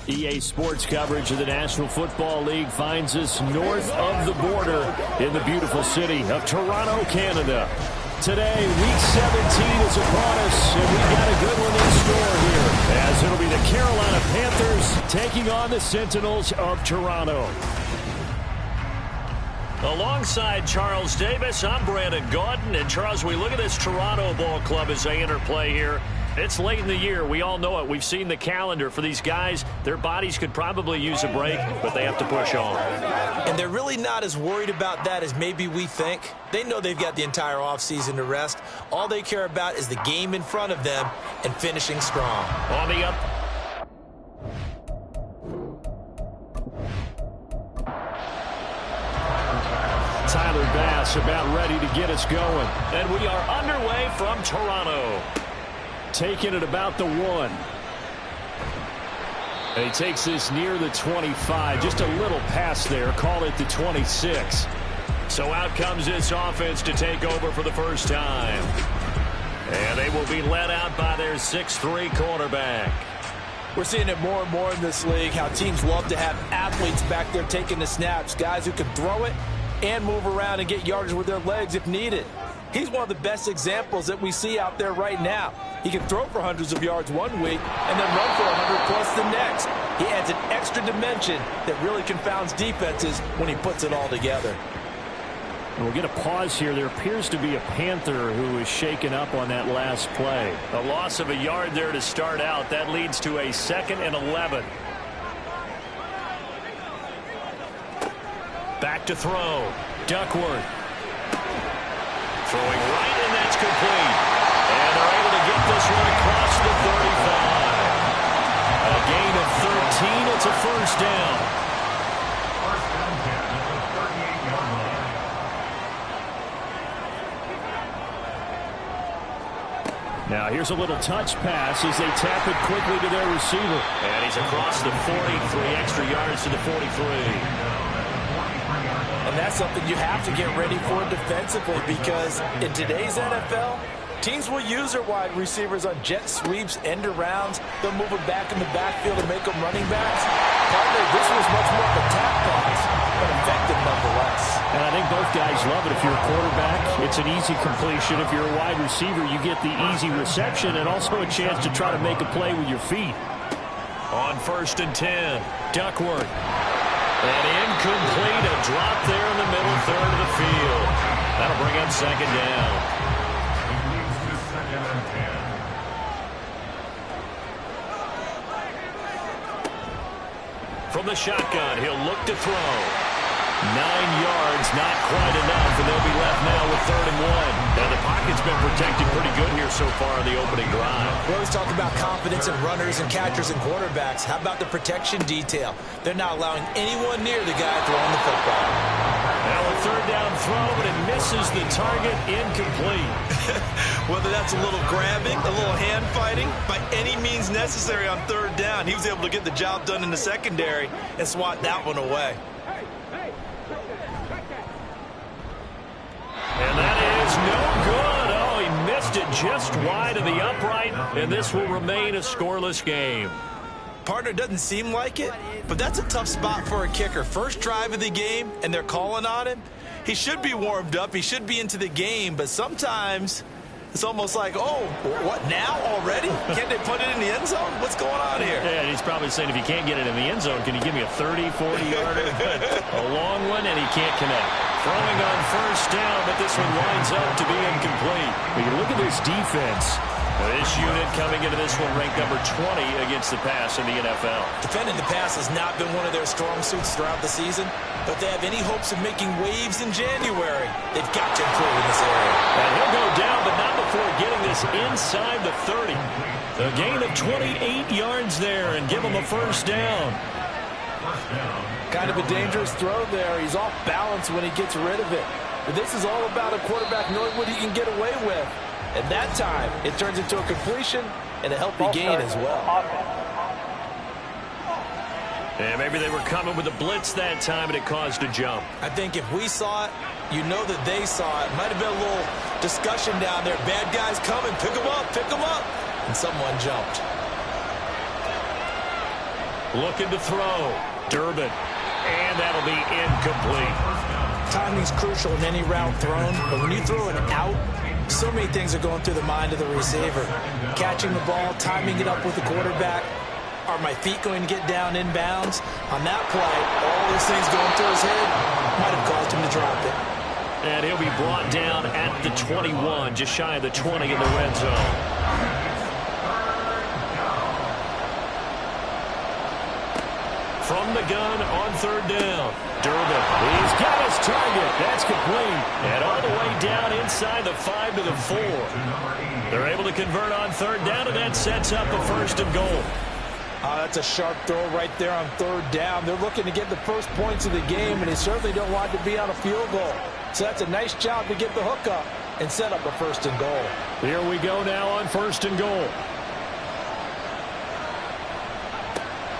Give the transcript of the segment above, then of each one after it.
EA Sports coverage of the National Football League finds us north of the border in the beautiful city of Toronto, Canada. Today, Week 17 is upon us, and we've got a good one in store here, as it'll be the Carolina Panthers taking on the Sentinels of Toronto. Alongside Charles Davis, I'm Brandon Gaudin. And Charles, we look at this Toronto ball club as they interplay here. It's late in the year. We all know it. We've seen the calendar for these guys. Their bodies could probably use a break, but they have to push on. And they're really not as worried about that as maybe we think. They know they've got the entire offseason to rest. All they care about is the game in front of them and finishing strong. On the up. Tyler Bass about ready to get us going. And we are underway from Toronto. Taking it about the 1. And he takes this near the 25. Just a little pass there. Call it the 26. So out comes this offense to take over for the first time. And they will be led out by their 6'3" quarterback. We're seeing it more and more in this league, how teams love to have athletes back there taking the snaps, guys who can throw it and move around and get yardage with their legs if needed. He's one of the best examples that we see out there right now. He can throw for hundreds of yards one week and then run for 100 plus the next. He adds an extra dimension that really confounds defenses when he puts it all together. We'll get a pause here. There appears to be a Panther who is shaken up on that last play. A loss of a yard there to start out. That leads to a 2nd and 11. Back to throw. Duckworth. Throwing right, and that's complete. And they're able to get this one across the 35. A gain of 13. It's a first down. First down 10 at the 38-yard line. Now here's a little touch pass as they tap it quickly to their receiver. And he's across the 43, extra yards to the 43. And that's something you have to get ready for defensively, because in today's NFL, teams will use their wide receivers on jet sweeps, end arounds. They'll move them back in the backfield and make them running backs. Partly, this was much more of a tap pass, but effective nonetheless. And I think both guys love it. If you're a quarterback, it's an easy completion. If you're a wide receiver, you get the easy reception and also a chance to try to make a play with your feet. On 1st and 10, Duckworth. And incomplete, a drop there in the middle third of the field. That'll bring up 2nd down. It leads to 2nd and 10. From the shotgun, he'll look to throw. 9 yards, not quite enough, and they'll be left now with 3rd and 1. Now the pocket's been protected pretty good here so far in the opening drive. We always talk about confidence in runners and catchers and quarterbacks. How about the protection detail? They're not allowing anyone near the guy throwing the football. Now a 3rd down throw, but it misses the target, incomplete. Whether that's a little grabbing, a little hand fighting, by any means necessary on 3rd down, he was able to get the job done in the secondary and swat that one away. And that is no good. Oh, he missed it just wide of the upright, and this will remain a scoreless game. Partner, doesn't seem like it, but that's a tough spot for a kicker. First drive of the game, and they're calling on him. He should be warmed up. He should be into the game, but sometimes it's almost like, oh, what, now already? Can't they put it in the end zone? What's going on here? Yeah, and he's probably saying, if you can't get it in the end zone, can you give me a 30, 40-yarder? A long one, and he can't connect. Throwing on 1st down, but this one winds up to be incomplete. When you look at this defense, this unit coming into this one ranked number 20 against the pass in the NFL. Defending the pass has not been one of their strong suits throughout the season, but they have any hopes of making waves in January, they've got to improve in this area. And he'll go down, but not before getting this inside the 30. A gain of 28 yards there, and give him a 1st down. First down. Kind of a dangerous throw there. He's off balance when he gets rid of it. But this is all about a quarterback knowing what he can get away with. At that time, it turns into a completion and a healthy gain as well. And maybe they were coming with a blitz that time, and it caused a jump. I think if we saw it, you know that they saw it. Might have been a little discussion down there. Bad guys coming. Pick them up. Pick them up. And someone jumped. Looking to throw. Durbin. And that'll be incomplete. Timing's crucial in any route thrown, but when you throw it out, so many things are going through the mind of the receiver. Catching the ball, timing it up with the quarterback. Are my feet going to get down inbounds? On that play, all those things going through his head might have caused him to drop it. And he'll be brought down at the 21, just shy of the 20 in the red zone. From the gun on third down. Durbin. He's got his target. That's complete. And all the way down inside the 5 to the 4. They're able to convert on third down, and that sets up a 1st and goal. That's a sharp throw right there on third down. They're looking to get the first points of the game, and they certainly don't want to be on a field goal. So that's a nice job to get the hook up and set up a 1st and goal. Here we go now on 1st and goal.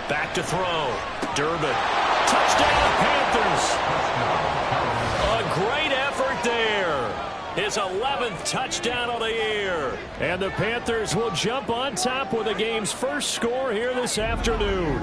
Back to throw. Durbin. Touchdown, Panthers. A great effort there. His 11th touchdown of the year. And the Panthers will jump on top with the game's first score here this afternoon.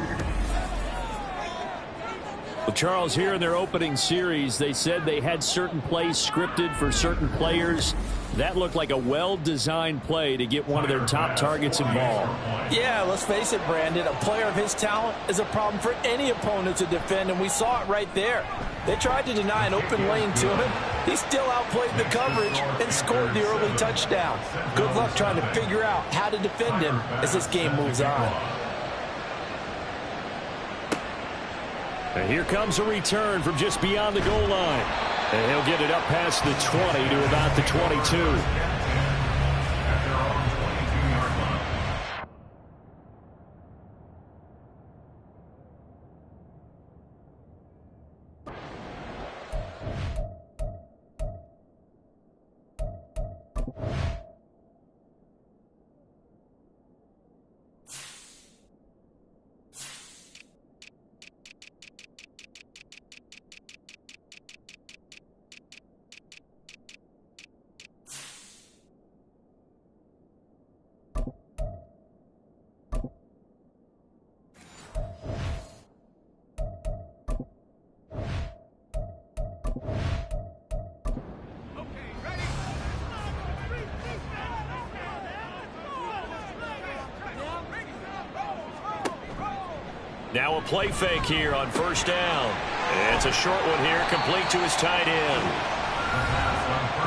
Well, Charles, here in their opening series, they said they had certain plays scripted for certain players. That looked like a well-designed play to get one of their top targets involved. Yeah, let's face it, Brandon. A player of his talent is a problem for any opponent to defend, and we saw it right there. They tried to deny an open lane to him. He still outplayed the coverage and scored the early touchdown. Good luck trying to figure out how to defend him as this game moves on. And here comes a return from just beyond the goal line. And he'll get it up past the 20 to about the 22. Now a play fake here on 1st down. It's a short one here, complete to his tight end.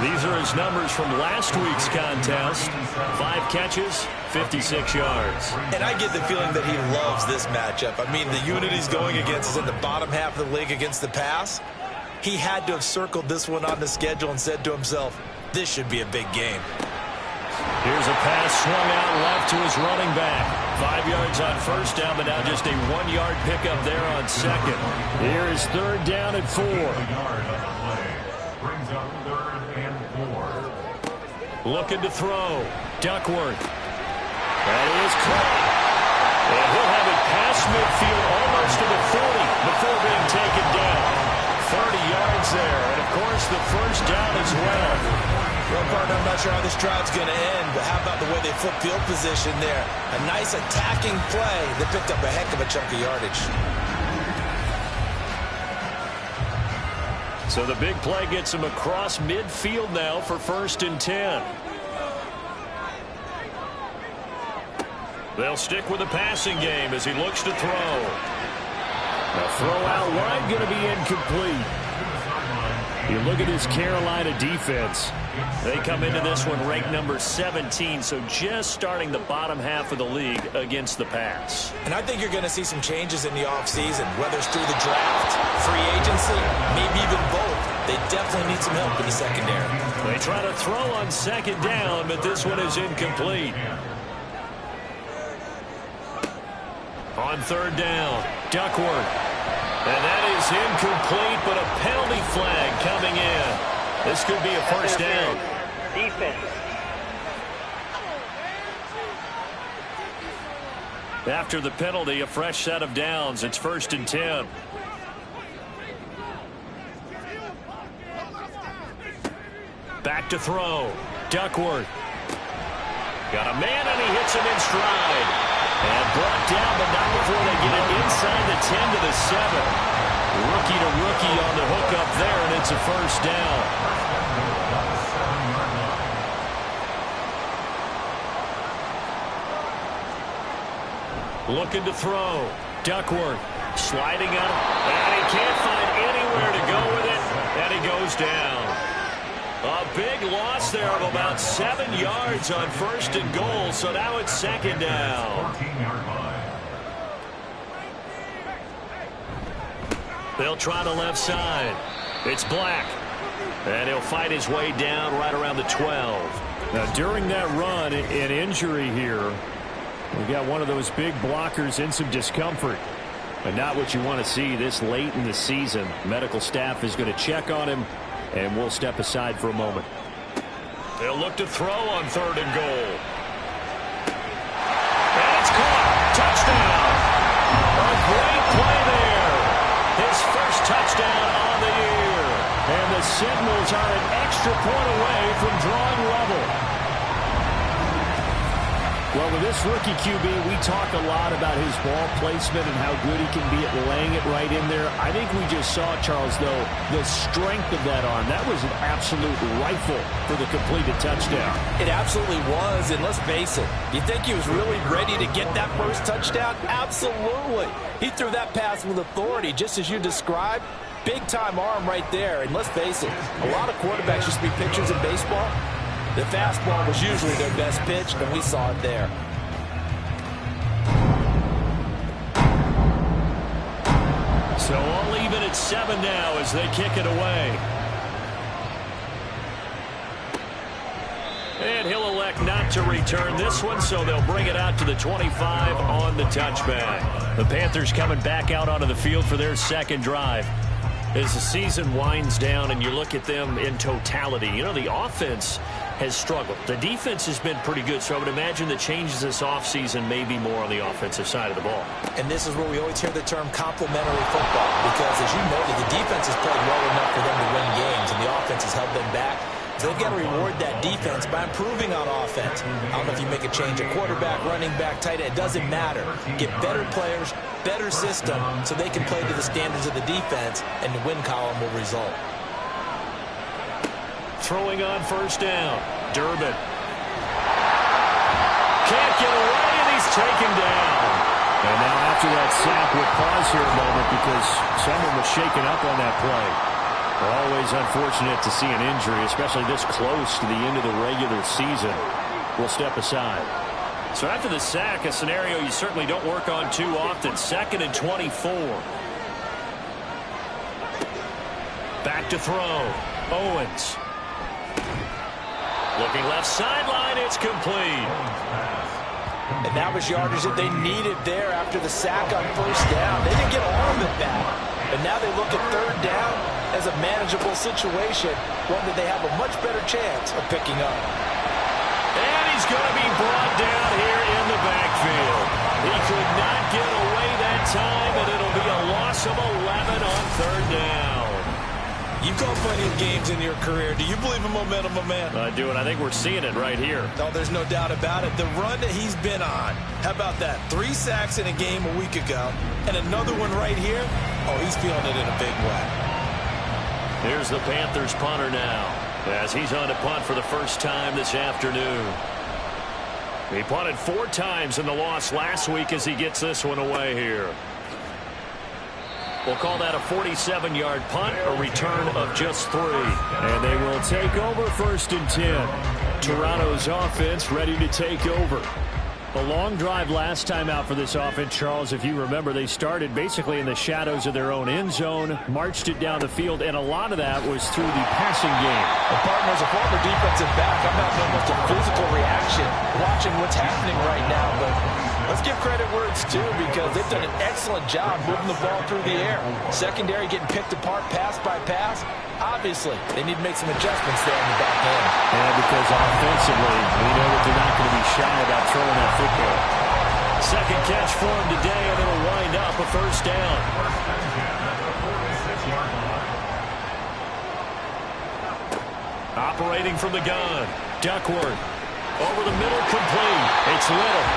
These are his numbers from last week's contest. 5 catches, 56 yards. And I get the feeling that he loves this matchup. I mean, the unit he's going against is in the bottom half of the league against the pass. He had to have circled this one on the schedule and said to himself, this should be a big game. Here's a pass swung out left to his running back. 5 yards on 1st down, but now just a 1-yard pickup there on 2nd. Here is 3rd down and 4. Looking to throw. Duckworth. That is caught. And he'll have it past midfield almost to the 40 before being taken down. 30 yards there, and of course the 1st down as well. Well, partner, I'm not sure how this drive's going to end, but how about the way they flip field position there? A nice attacking play that picked up a heck of a chunk of yardage. So the big play gets him across midfield now for 1st and 10. They'll stick with the passing game as he looks to throw. The throw out wide going to be incomplete. You look at this Carolina defense. They come into this one ranked number 17, so just starting the bottom half of the league against the pass. And I think you're going to see some changes in the offseason, whether it's through the draft, free agency, maybe even both. They definitely need some help in the secondary. They try to throw on 2nd down, but this one is incomplete. On 3rd down, Duckworth. And that is incomplete, but a penalty flag coming in. This could be a 1st down. Defense. After the penalty, a fresh set of downs. It's 1st and 10. Back to throw. Duckworth. Got a man, and he hits him in stride. And brought down, but not before they get it inside the 10 to the 7. Rookie to rookie on the hook up there, and it's a first down. Looking to throw. Duckworth sliding up, and he can't find anywhere to go with it, and he goes down. A big loss there of about 7 yards on 1st and goal, so now it's 2nd down. 14-yard line. They'll try the left side. It's Black. And he'll fight his way down right around the 12. Now, during that run, an injury here, we got one of those big blockers in some discomfort. But not what you want to see this late in the season. Medical staff is going to check on him, and we'll step aside for a moment. They'll look to throw on 3rd and goal. And it's caught. Touchdown. A great play there. His first touchdown on the year. And the Sentinels are an extra point away from drawing level. Well, with this rookie QB, we talk a lot about his ball placement and how good he can be at laying it right in there. I think we just saw, Charles, though, the strength of that arm. That was an absolute rifle for the completed touchdown. It absolutely was, and let's face it, you think he was really ready to get that first touchdown? Absolutely. He threw that pass with authority, just as you described. Big-time arm right there, and let's face it, a lot of quarterbacks used to be pitchers in baseball. The fastball was usually their best pitch, and we saw it there. So all even at 7 now as they kick it away. And he'll elect not to return this one, so they'll bring it out to the 25 on the touchback. The Panthers coming back out onto the field for their 2nd drive. As the season winds down and you look at them in totality, you know, the offense has struggled. The defense has been pretty good, so I would imagine the changes this offseason may be more on the offensive side of the ball. And this is where we always hear the term complementary football, because as you noted, the defense has played well enough for them to win games, and the offense has held them back. So they've got to reward that defense by improving on offense. I don't know if you make a change at quarterback, running back, tight end. It doesn't matter. Get better players, better system, so they can play to the standards of the defense, and the win column will result. Throwing on 1st down. Durbin. Can't get away, and he's taken down. And now after that sack, we'll pause here a moment because someone was shaken up on that play. Always unfortunate to see an injury, especially this close to the end of the regular season. We'll step aside. So after the sack, a scenario you certainly don't work on too often. 2nd and 24. Back to throw. Owens. Looking left sideline, it's complete. And that was yardage that they needed there after the sack on 1st down. They didn't get all of it back. And now they look at 3rd down as a manageable situation, one that they have a much better chance of picking up. And he's going to be brought down here in the backfield. He could not get away that time, and it'll be a loss of 11 on 3rd down. You've called plenty of games in your career. Do you believe in momentum, my man? I do, and I think we're seeing it right here. No, there's no doubt about it. The run that he's been on, how about that? 3 sacks in a game a week ago, and another one right here. Oh, he's feeling it in a big way. Here's the Panthers punter now, as he's on to punt for the first time this afternoon. He punted 4 times in the loss last week as he gets this one away here. We'll call that a 47-yard punt, a return of just 3. And they will take over 1st and 10. Toronto's offense ready to take over. A long drive last time out for this offense, Charles. If you remember, they started basically in the shadows of their own end zone, marched it down the field, and a lot of that was through the passing game. And partner, as a former defensive back, I'm having almost a physical reaction watching what's happening right now. But let's give credit where it's due, because they've done an excellent job moving the ball through the air. Secondary getting picked apart pass by pass. Obviously, they need to make some adjustments there in the back end. And because offensively, we know that they're not going to be shy about throwing that football. Second catch for him today, and it'll wind up a 1st down. Operating from the gun. Duckworth. Over the middle, complete. It's Little.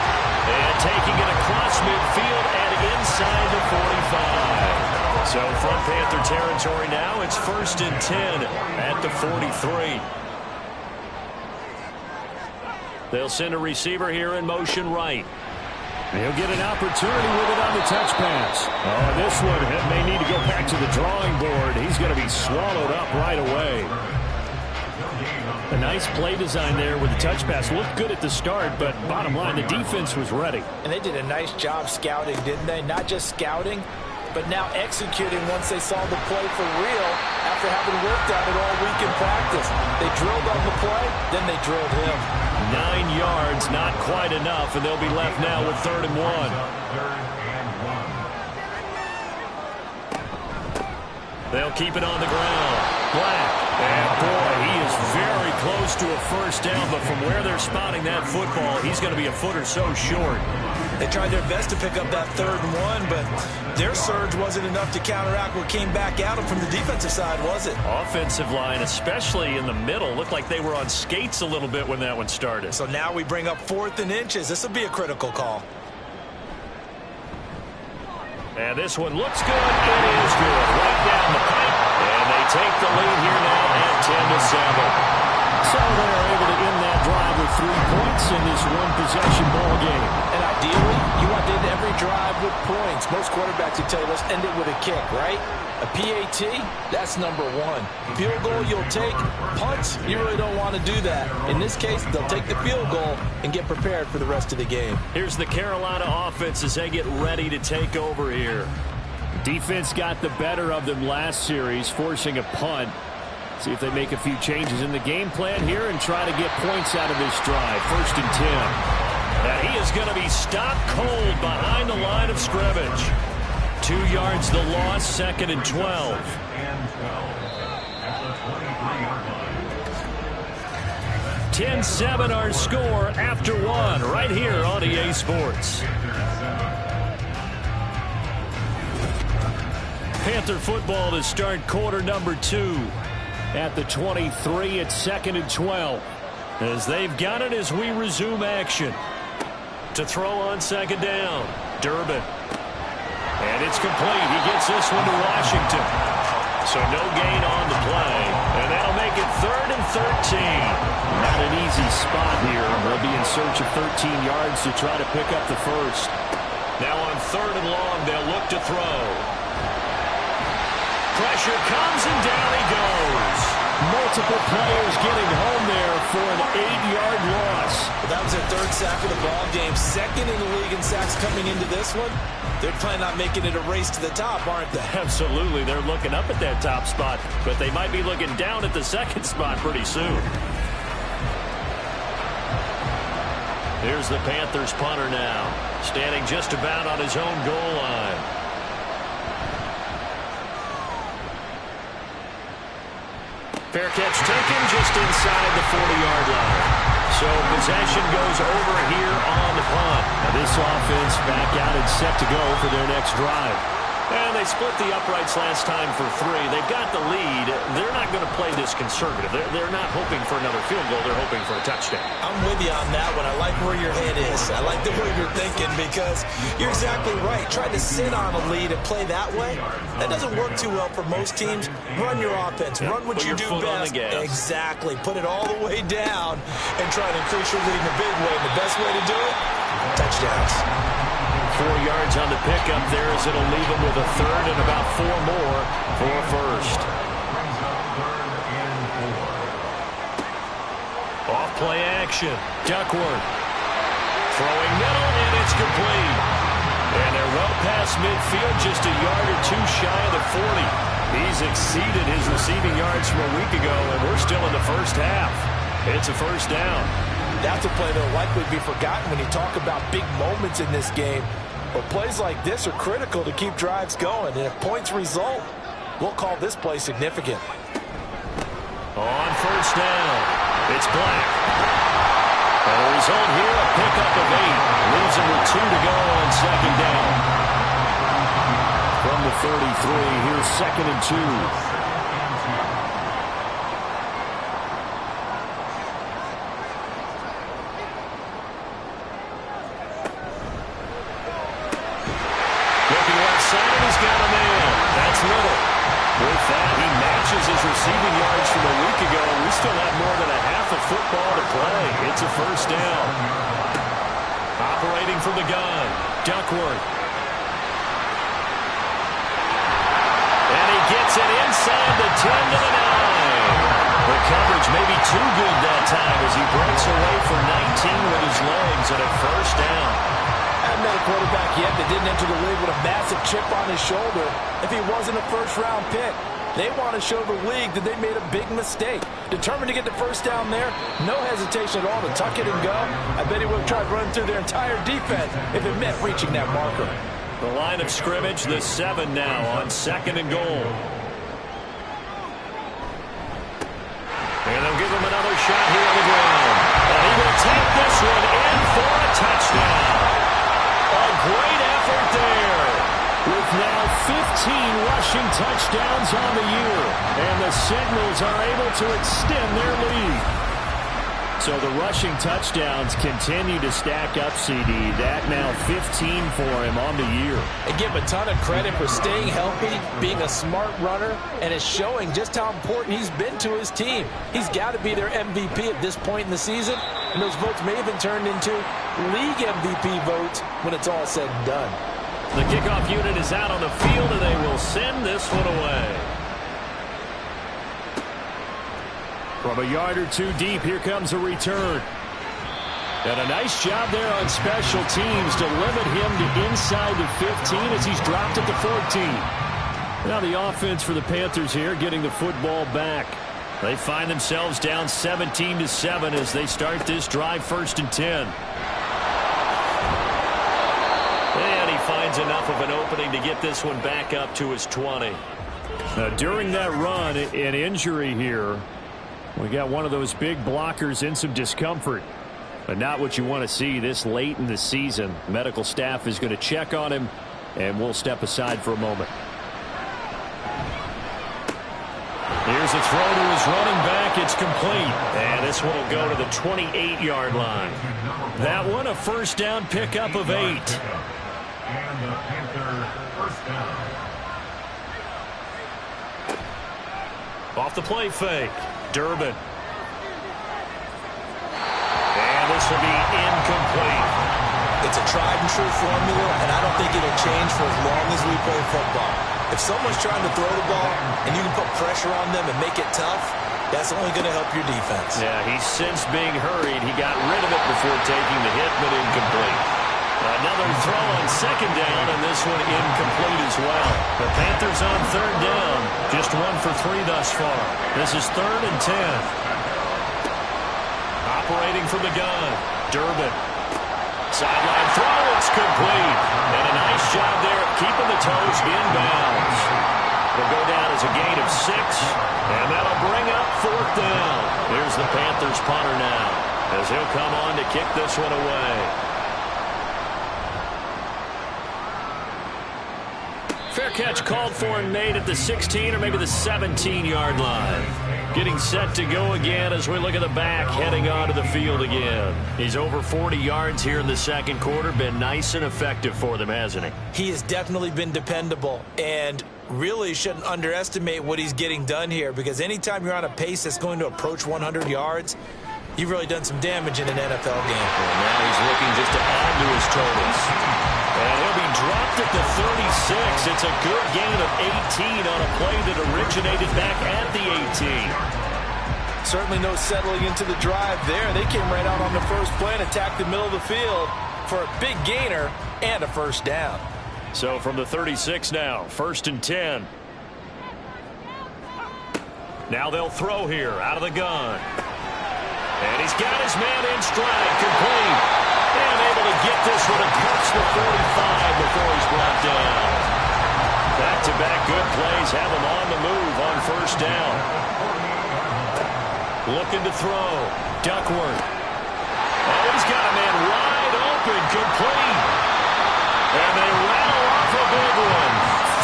And taking it across midfield and inside the 45. So from Panther territory now, it's 1st and 10 at the 43. They'll send a receiver here in motion right. He'll get an opportunity with it on the touch pass. Oh, this one may need to go back to the drawing board. He's going to be swallowed up right away. A nice play design there with the touch pass. Looked good at the start, but bottom line, the defense was ready. And they did a nice job scouting, didn't they? Not just scouting, but now executing once they saw the play for real after having worked on it all week in practice. They drilled on the play, then they drilled him. 9 yards, not quite enough, and they'll be left now with 3rd and 1. They'll keep it on the ground. Black. And boy, he is very close to a first down, but from where they're spotting that football, he's going to be a foot or so short. They tried their best to pick up that 3rd and 1, but their surge wasn't enough to counteract what came back at them from the defensive side, was it? Offensive line, especially in the middle, looked like they were on skates a little bit when that one started. So now we bring up 4th and inches. This will be a critical call. And this one looks good. It is good. Right down the pipe. And they take the lead here now at 10-7. So they're able to end that drive with 3 points in this one-possession ball game. And ideally, you want to end every drive with points. Most quarterbacks would tell you, let's end it with a kick, right? A PAT, that's number 1. Field goal you'll take. Punts, you really don't want to do that. In this case, they'll take the field goal and get prepared for the rest of the game. Here's the Carolina offense as they get ready to take over here. Defense got the better of them last series, forcing a punt. See if they make a few changes in the game plan here and try to get points out of this drive. 1st and 10. And he is going to be stopped cold behind the line of scrimmage. 2 yards the loss, 2nd and 12. 10-7 our score after 1 right here on EA Sports. Panther football to start quarter number 2. At the 23, it's 2nd and 12. As they've got it as we resume action. To throw on 2nd down, Durbin. And it's complete. He gets this one to Washington. So no gain on the play. And that'll make it 3rd and 13. Not an easy spot here. They'll be in search of 13 yards to try to pick up the first. Now on 3rd and long, they'll look to throw. Pressure comes and down he goes. Multiple players getting home there for an 8-yard loss. That was their 3rd sack of the ball game. 2nd in the league in sacks coming into this one. They're planning on making it a race to the top, aren't they? Absolutely. They're looking up at that top spot, but they might be looking down at the 2nd spot pretty soon. Here's the Panthers punter now, standing just about on his own goal line. Fair catch taken just inside the 40-yard line. So possession goes over here on the punt. Now this offense back out and set to go for their next drive. And they split the uprights last time for 3. They've got the lead. They're not going to play this conservative. They're not hoping for another field goal. They're hoping for a touchdown. I'm with you on that one. I like where your head is. I like the way you're thinking because you're exactly right. Trying to sit on a lead and play that way, that doesn't work too well for most teams. Run your offense. Run what you do best. Exactly. Put it all the way down and try to increase your lead in a big way. And the best way to do it, touchdowns. 4 yards on the pickup there as it'll leave him with a 3rd and about 4 more for a first. Off play action. Duckworth. Throwing middle, and it's complete. And they're well past midfield, just a yard or 2 shy of the 40. He's exceeded his receiving yards from a week ago, and we're still in the first half. It's a first down. That's a play that will likely be forgotten when you talk about big moments in this game. But plays like this are critical to keep drives going. And if points result, we'll call this play significant. On first down, it's Black. And the result here, a pickup of 8. Leaves him with 2 to go on 2nd down. From the 33, here's 2nd and 2. football to play. It's a first down. Operating from the gun, Duckworth. And he gets it inside the 10 to the 9. The coverage may be too good that time as he breaks away for 19 with his legs and a first down. Haven't met a quarterback yet that didn't enter the league with a massive chip on his shoulder if he wasn't a first-round pick. They want to show the league that they made a big mistake. Determined to get the first down there, no hesitation at all to tuck it and go. I bet he would have tried running through their entire defense if it meant reaching that marker. The line of scrimmage, the 7 now on 2nd and goal. And they'll give him another shot here on the ground. And he will take this one in for a touchdown. A great effort there. With now 15 rushing touchdowns on the year. And the Sentinels are able to extend their lead. So the rushing touchdowns continue to stack up, CD. That now 15 for him on the year. And give him a ton of credit for staying healthy, being a smart runner, and it's showing just how important he's been to his team. He's got to be their MVP at this point in the season, and those votes may have been turned into league MVP votes when it's all said and done. The kickoff unit is out on the field, and they will send this one away. From a yard or two deep, here comes a return. And a nice job there on special teams to limit him to inside the 15 as he's dropped at the 14. Now the offense for the Panthers here getting the football back. They find themselves down 17-7 as they start this drive 1st and 10. And he finds enough of an opening to get this one back up to his 20. Now during that run, an injury here. We got one of those big blockers in some discomfort. But not what you want to see this late in the season. Medical staff is going to check on him, and we'll step aside for a moment. Here's a throw to his running back. It's complete. And this one will go to the 28-yard line. That one a first down pickup of 8. And the Panthers first down. Off the play fake. Durbin. And this will be incomplete. It's a tried and true formula, and I don't think it'll change for as long as we play football. If someone's trying to throw the ball and you can put pressure on them and make it tough, that's only going to help your defense. Yeah, he's since being hurried. He got rid of it before taking the hit, but incomplete. Another throw on 2nd down, and this one incomplete as well. The Panthers on 3rd down. Just 1 for 3 thus far. This is 3rd and 10. Operating from the gun, Durbin. Sideline throw, it's complete. And a nice job there of keeping the toes inbounds. Will go down as a gain of 6, and that'll bring up 4th down. Here's the Panthers punter now, as he'll come on to kick this one away. Fair catch called for and made at the 16 or maybe the 17-yard line. Getting set to go again as we look at the back, heading onto the field again. He's over 40 yards here in the 2nd quarter. Been nice and effective for them, hasn't he? He has definitely been dependable, and really shouldn't underestimate what he's getting done here, because anytime you're on a pace that's going to approach 100 yards, you've really done some damage in an NFL game. And now he's looking just to add to his totals. And he'll be dropped at the 36. It's a good gain of 18 on a play that originated back at the 18. Certainly no settling into the drive there. They came right out on the first play and attacked the middle of the field for a big gainer and a first down. So from the 36 now, 1st and 10. Now they'll throw here out of the gun. And he's got his man in stride, complete. And able to get this one across the 45 before he's brought down. Back-to-back good plays have him on the move on 1st down. Looking to throw. Duckworth. Oh, he's got a man wide open, complete. And they rattle off a big one.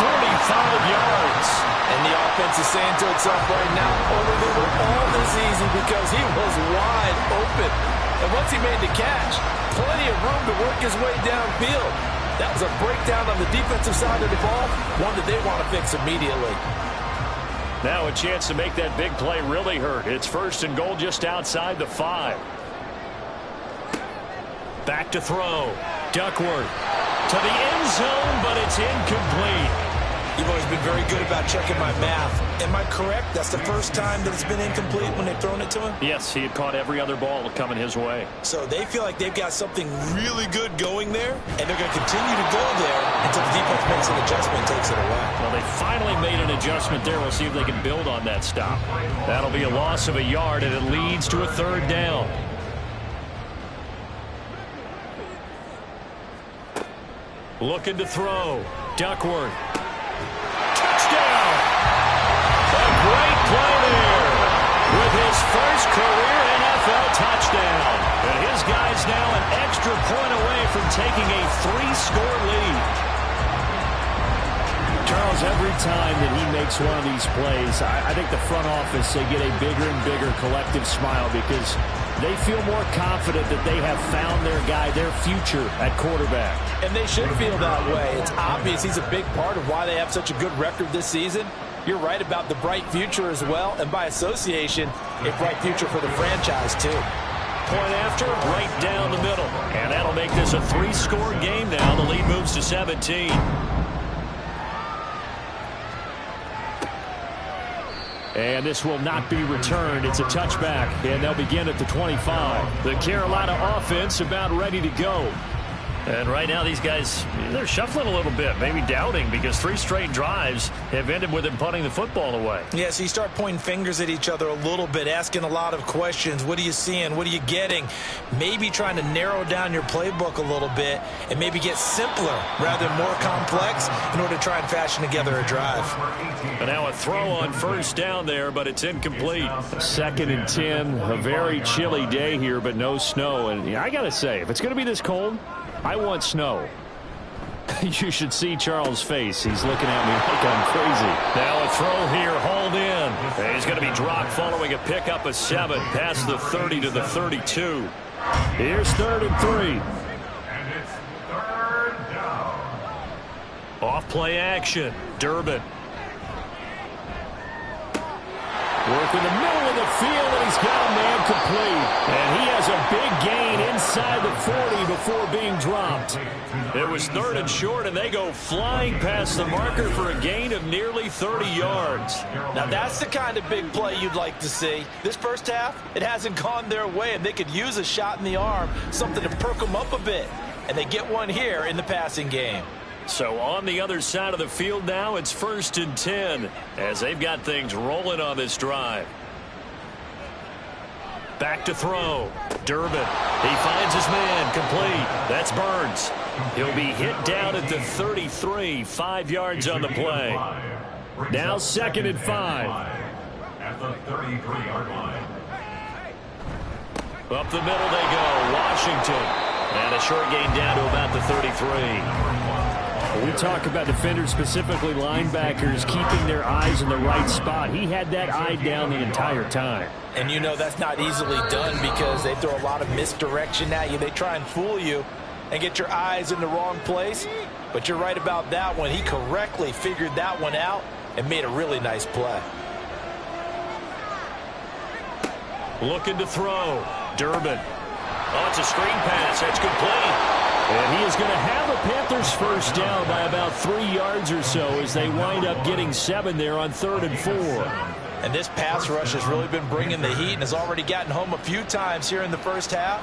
45 yards. And the offense is saying to itself right now, only they were all this easy because he was wide open. And once he made the catch, plenty of room to work his way downfield. That was a breakdown on the defensive side of the ball, one that they want to fix immediately. Now a chance to make that big play really hurt. It's 1st and goal just outside the 5. Back to throw. Duckworth to the end zone, but it's incomplete. You've always been very good about checking my math. Am I correct? That's the first time that it's been incomplete when they've thrown it to him? Yes, he had caught every other ball coming his way. So they feel like they've got something really good going there, and they're going to continue to go there until the defense makes an adjustment and takes it away. Well, they finally made an adjustment there. We'll see if they can build on that stop. That'll be a loss of a yard, and it leads to a 3rd down. Looking to throw. Duckworth. Touchdown! A great play there with his first career NFL touchdown. And his guy's now an extra point away from taking a 3-score lead. Charles, every time that he makes one of these plays, I think the front office, they get a bigger and bigger collective smile because they feel more confident that they have found their guy, their future at quarterback. And they should feel that way. It's obvious he's a big part of why they have such a good record this season. You're right about the bright future as well, and by association, a bright future for the franchise too. Point after, right down the middle. And that'll make this a 3-score game now. The lead moves to 17. And this will not be returned. It's a touchback, and they'll begin at the 25. The Carolina offense about ready to go. And right now these guys, they're shuffling a little bit, maybe doubting, because 3 straight drives have ended with them punting the football away. Yeah, so you start pointing fingers at each other a little bit, asking a lot of questions. What are you seeing? What are you getting? Maybe trying to narrow down your playbook a little bit and maybe get simpler rather than more complex in order to try and fashion together a drive. And now a throw on 1st down there, but it's incomplete. 2nd and 10, a very chilly day here, but no snow. And I got to say, if it's going to be this cold, I want snow. You should see Charles' face. He's looking at me like I'm crazy. Now a throw here, hauled in. And he's going to be dropped following a pickup of 7 past the 30 to the 32. Here's 3rd and 3. And it's 3rd down. Off play action. Durbin. Work in the middle of the field, and he's got a man complete. And he has a big gain inside the 40 before being dropped. It was 3rd and short, and they go flying past the marker for a gain of nearly 30 yards. Now that's the kind of big play you'd like to see. This first half, it hasn't gone their way, and they could use a shot in the arm, something to perk them up a bit. And they get one here in the passing game. So on the other side of the field now, it's 1st and 10 as they've got things rolling on this drive. Back to throw. Durbin. He finds his man. Complete. That's Burns. He'll be hit down at the 33. 5 yards on the play. Now 2nd and 5. At the 33-yard line. Up the middle they go. Washington. And a short gain down to about the 33. We talk about defenders, specifically linebackers, keeping their eyes in the right spot. He had that eye down the entire time. And you know that's not easily done because they throw a lot of misdirection at you. They try and fool you and get your eyes in the wrong place. But you're right about that one. He correctly figured that one out and made a really nice play. Looking to throw. Durbin. Oh, it's a screen pass. That's complete. And he is going to have a Panthers 1st down by about 3 yards or so as they wind up getting 7 there on 3rd and 4. And this pass rush has really been bringing the heat and has already gotten home a few times here in the first half.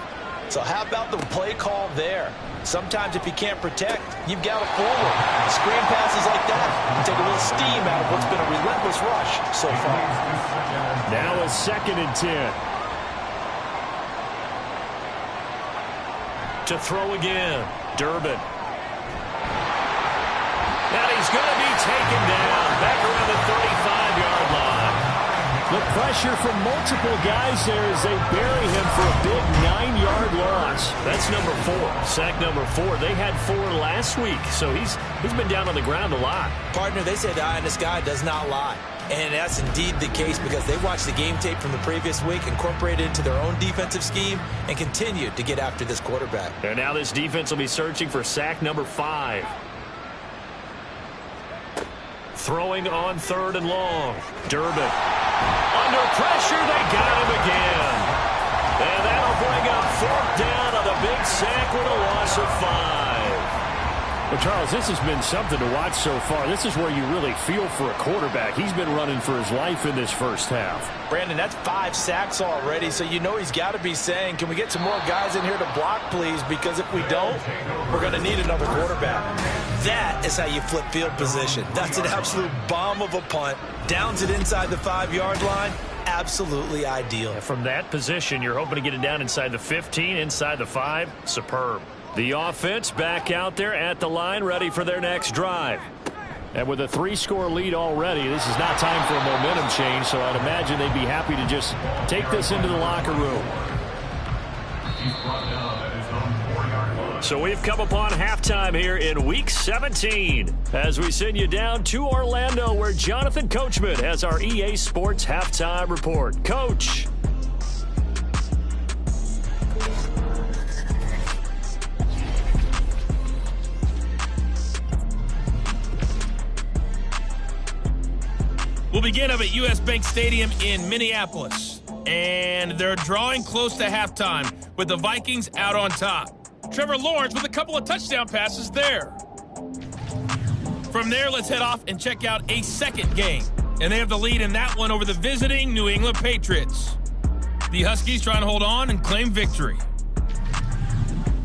So how about the play call there? Sometimes if you can't protect, you've got to forward. Screen passes like that can take a little steam out of what's been a relentless rush so far. Now a 2nd and 10. To throw again. Durbin. And he's going to be taken down back around the 35-yard line. The pressure from multiple guys there as they bury him for a big 9-yard loss. That's number 4. Sack number 4. They had 4 last week, so he's been down on the ground a lot. Partner, they say the eye in the sky does not lie. And that's indeed the case because they watched the game tape from the previous week, incorporated it into their own defensive scheme, and continued to get after this quarterback. And now this defense will be searching for sack number 5. Throwing on 3rd and long. Durbin. Under pressure, they got him again. And that'll bring up 4th down on the big sack with a loss of 5. Well, Charles, this has been something to watch so far. This is where you really feel for a quarterback. He's been running for his life in this first half. Brandon, that's 5 sacks already, so you know he's got to be saying, can we get some more guys in here to block, please? Because if we don't, we're going to need another quarterback. That is how you flip field position. That's an absolute bomb of a punt. Downs it inside the 5-yard line. Absolutely ideal. From that position, you're hoping to get it down inside the 15, inside the 5. Superb. The offense back out there at the line, ready for their next drive. And with a 3-score lead already, this is not time for a momentum change, so I'd imagine they'd be happy to just take this into the locker room. So we've come upon halftime here in Week 17 as we send you down to Orlando, where Jonathan Coachman has our EA Sports Halftime Report. Coach. We'll begin up at U.S. Bank Stadium in Minneapolis. And they're drawing close to halftime with the Vikings out on top. Trevor Lawrence with a couple of touchdown passes there. From there, let's head off and check out a second game. And they have the lead in that one over the visiting New England Patriots. The Huskies trying to hold on and claim victory.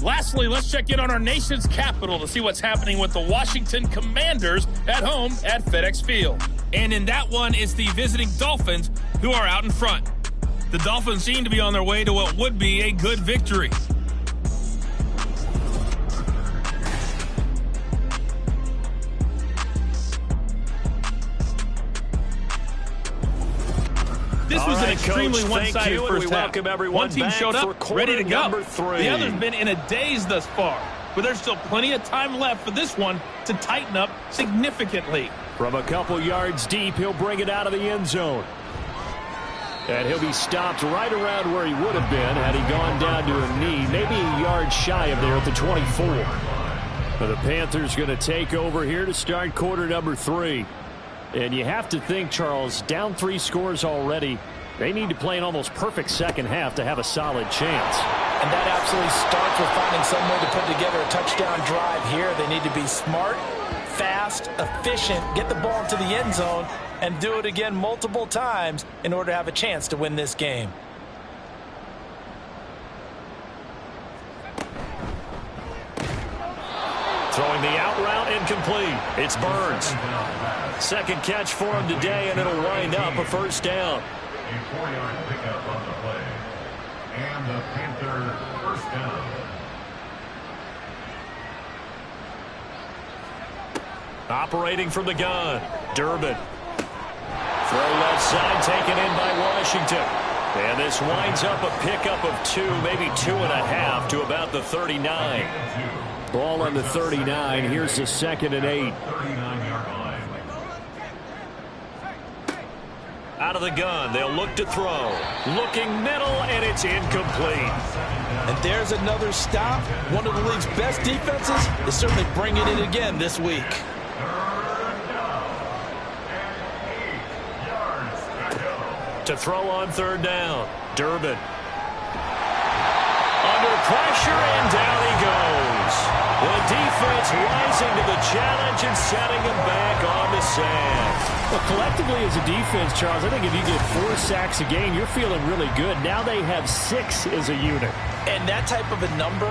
Lastly, let's check in on our nation's capital to see what's happening with the Washington Commanders at home at FedEx Field. And in that one, it's the visiting Dolphins who are out in front. The Dolphins seem to be on their way to what would be a good victory. This was an extremely one-sided first half. One team showed up, ready to go. The other's been in a daze thus far, but there's still plenty of time left for this one to tighten up significantly. From a couple yards deep, he'll bring it out of the end zone. And he'll be stopped right around where he would have been had he gone down to a knee, maybe a yard shy of there at the 24. But the Panthers going to take over here to start quarter number 3. And you have to think, Charles, down 3 scores already. They need to play an almost perfect second half to have a solid chance. And that absolutely starts with finding some way to put together a touchdown drive here. They need to be smart, fast, efficient, get the ball into the end zone, and do it again multiple times in order to have a chance to win this game. Throwing the out route incomplete. It's Burns. Second catch for him today, and it'll wind up a first down. A 4-yard pickup on the play. And the Panthers first down. Operating from the gun. Durbin. Throw left side taken in by Washington. And this winds up a pickup of 2, maybe 2.5 to about the 39. Ball on the 39. Here's the 2nd and 8. 39-yard line. Out of the gun, they'll look to throw. Looking middle, and it's incomplete. And there's another stop. One of the league's best defenses is certainly bringing it again this week. To throw on 3rd down. Durbin. Under pressure, and down he goes. The defense rising to the challenge and setting him back on the sand. Well, collectively as a defense, Charles, I think if you get 4 sacks a game, you're feeling really good. Now they have 6 as a unit. And that type of a number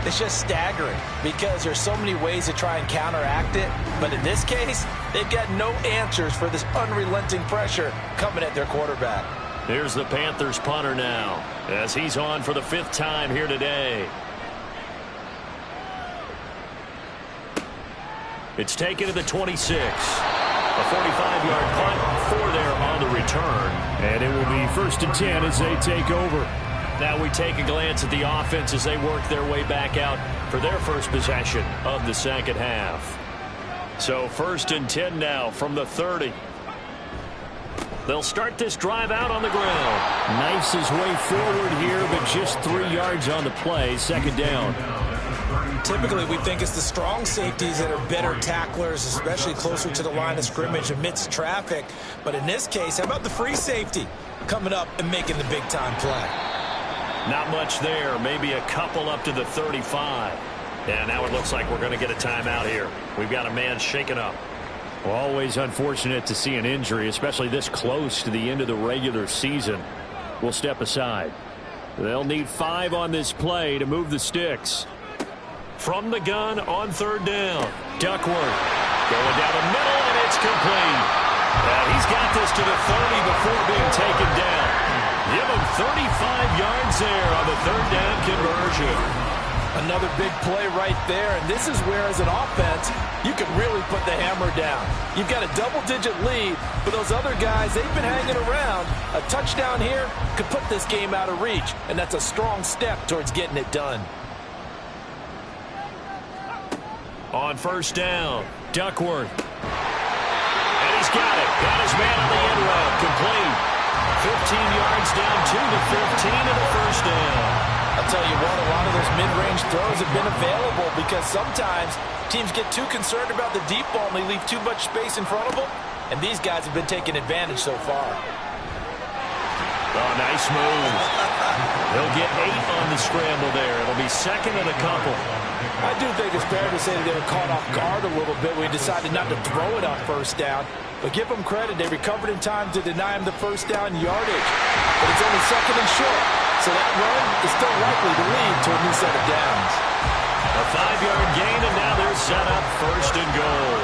is just staggering because there's so many ways to try and counteract it. But in this case, they've got no answers for this unrelenting pressure coming at their quarterback. Here's the Panthers punter now as he's on for the 5th time here today. It's taken to the 26. A 45-yard punt for there on the return. And it will be 1st and 10 as they take over. Now we take a glance at the offense as they work their way back out for their first possession of the second half. So 1st and 10 now from the 30. They'll start this drive out on the ground. Knifes his way forward here, but just 3 yards on the play. 2nd down. Typically, we think it's the strong safeties that are better tacklers, especially closer to the line of scrimmage amidst traffic. But in this case, how about the free safety coming up and making the big-time play? Not much there. Maybe a couple up to the 35. And now it looks like we're going to get a timeout here. We've got a man shaken up. Well, always unfortunate to see an injury, especially this close to the end of the regular season. We'll step aside. They'll need 5 on this play to move the sticks. From the gun on third down, Duckworth going down the middle, and it's complete. He's got this to the 30 before being taken down. Give him 35 yards there on the third down conversion. Another big play right there, and this is where, as an offense, you can really put the hammer down. You've got a double-digit lead, but those other guys, they've been hanging around. A touchdown here could put this game out of reach, and that's a strong step towards getting it done. On first down, Duckworth. And he's got it. Got his man on the end route. Complete. 15 yards down to the 15 and a first down. I'll tell you what, a lot of those mid-range throws have been available because sometimes teams get too concerned about the deep ball and they leave too much space in front of them, and these guys have been taking advantage so far. Oh, nice move. They'll get 8 on the scramble there. It'll be second and a couple. I do think it's fair to say that they were caught off guard a little bit when we decided not to throw it on first down. But give them credit. They recovered in time to deny him the first down yardage. But it's only second and short. So that run is still likely to lead to a new set of downs. A 5-yard gain, and now they're set up first and goal.